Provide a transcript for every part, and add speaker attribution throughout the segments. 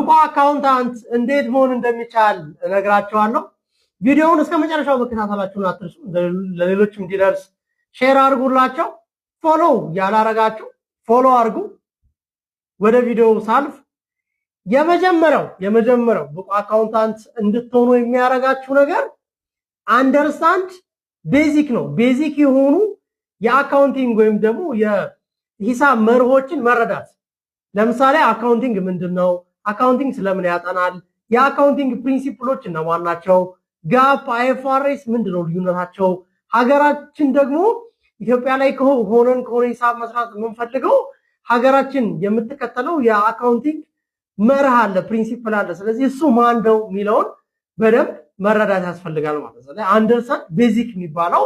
Speaker 1: ብቁ አካውንታንት እንዴት መሆን እንደሚቻል እነግራችኋለሁ። ቪዲዮውን እስከ መጨረሻው መከታተላችሁን አትርሱ። ለሌሎችም እንዲደርስ ሼር አድርጉላቸው። ፎሎ ያላረጋችሁ ፎሎ አድርጉ። ወደ ቪዲዮው ሳልፍ የመጀመሪያው ብቁ አካውንታንት እንድትሆኑ የሚያደርጋችሁ ነገር አንደርስታንድ ቤዚክ ነው። ቤዚክ የሆኑ የአካውንቲንግ ወይም ደግሞ የሂሳብ መርሆችን መረዳት። ለምሳሌ አካውንቲንግ ምንድነው? አካውንቲንግ ስለምን ያጠናል? የአካውንቲንግ ፕሪንሲፕሎች እነማን ናቸው? ጋፕ፣ አይኤፍአርኤስ ምንድነው ልዩነታቸው? ሀገራችን ደግሞ ኢትዮጵያ ላይ ከሆነ ሂሳብ መስራት የምንፈልገው ሀገራችን የምትከተለው የአካውንቲንግ መርህ አለ፣ ፕሪንሲፕል አለ። ስለዚህ እሱ ማን ነው የሚለውን በደንብ መረዳት ያስፈልጋል ማለት ነው። አንደርስታንድ ቤዚክ የሚባለው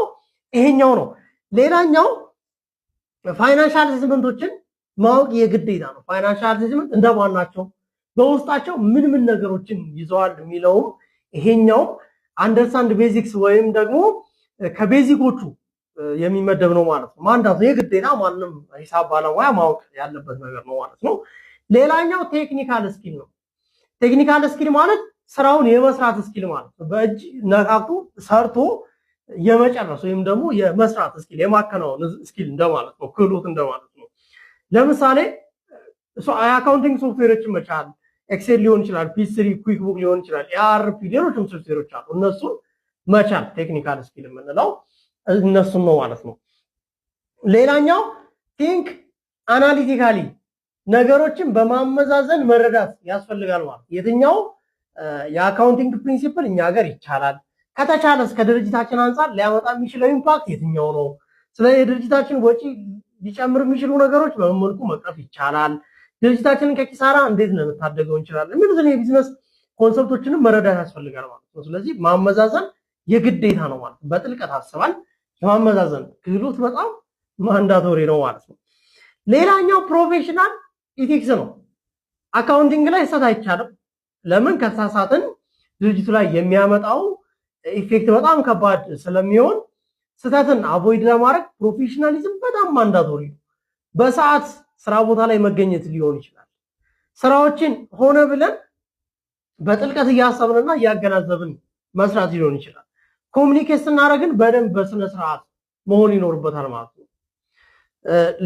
Speaker 1: ይሄኛው ነው። ሌላኛው ፋይናንሻል ስቴትመንቶችን ማወቅ የግዴታ ነው። ፋይናንሻል ስቴትመንት እንደማን ናቸው፣ በውስጣቸው ምን ነገሮችን ይዘዋል የሚለውም ይሄኛው አንደርስታንድ ቤዚክስ ወይም ደግሞ ከቤዚኮቹ የሚመደብ ነው ማለት ነው። ማንዳት የግዴታ ማንም ሂሳብ ባለሙያ ማወቅ ያለበት ነገር ነው ማለት ነው። ሌላኛው ቴክኒካል ስኪል ነው። ቴክኒካል ስኪል ማለት ስራውን የመስራት ስኪል ማለት ነው። በእጅ ነካኩ ሰርቶ የመጨረስ ወይም ደግሞ የመስራት ስኪል የማከናወን ስኪል እንደማለት ነው፣ ክህሎት እንደማለት ነው። ለምሳሌ የአካውንቲንግ ሶፍትዌሮችን መቻል፣ ኤክሴል ሊሆን ይችላል፣ ፒ3 ኩዊክ ቡክ ሊሆን ይችላል፣ ኤአርፒ ሌሎችም ሶፍትዌሮች አሉ። እነሱን መቻል ቴክኒካል ስኪል የምንለው እነሱን ነው ማለት ነው። ሌላኛው ቲንክ አናሊቲካሊ ነገሮችን በማመዛዘን መረዳት ያስፈልጋል ማለት የትኛው የአካውንቲንግ ፕሪንሲፕል እኛ ሀገር ይቻላል፣ ከተቻለስ ከድርጅታችን አንፃር ሊያመጣ የሚችለው ኢምፓክት የትኛው ነው፣ ስለዚህ የድርጅታችን ወጪ ሊጨምር የሚችሉ ነገሮች በምን መልኩ መቅረፍ ይቻላል፣ ድርጅታችንን ከኪሳራ እንዴት ልንታደገው እንችላለን የሚሉትን የቢዝነስ ኮንሰፕቶችንም መረዳት ያስፈልጋል ማለት ነው። ስለዚህ ማመዛዘን የግዴታ ነው ማለት ነው። በጥልቀት አስባል የማመዛዘን ክህሎት በጣም ማንዳቶሪ ነው ማለት ነው። ሌላኛው ፕሮፌሽናል ኢቲክስ ነው። አካውንቲንግ ላይ ስህተት አይቻልም። ለምን? ከተሳሳትን ድርጅቱ ላይ የሚያመጣው ኢፌክት በጣም ከባድ ስለሚሆን ስህተትን አቮይድ ለማድረግ ፕሮፌሽናሊዝም በጣም ማንዳቶሪ ነው። በሰዓት ስራ ቦታ ላይ መገኘት ሊሆን ይችላል። ስራዎችን ሆነ ብለን በጥልቀት እያሰብንና እያገናዘብን መስራት ሊሆን ይችላል። ኮሙኒኬት ስናደርግን በደንብ በስነ ስርዓት መሆን ይኖርበታል ማለት ነው።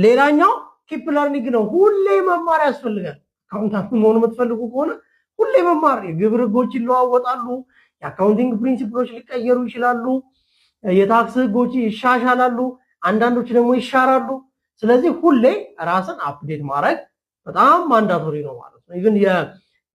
Speaker 1: ሌላኛው ኪፕ ለርኒንግ ነው። ሁሌ መማር ያስፈልጋል። አካውንታንት መሆን የምትፈልጉ ከሆነ ሁሌ መማር። የግብር ህጎች ይለዋወጣሉ። የአካውንቲንግ ፕሪንሲፕሎች ሊቀየሩ ይችላሉ። የታክስ ህጎች ይሻሻላሉ፣ አንዳንዶች ደግሞ ይሻራሉ። ስለዚህ ሁሌ ራስን አፕዴት ማድረግ በጣም ማንዳቶሪ ነው ማለት ነው። ኢቭን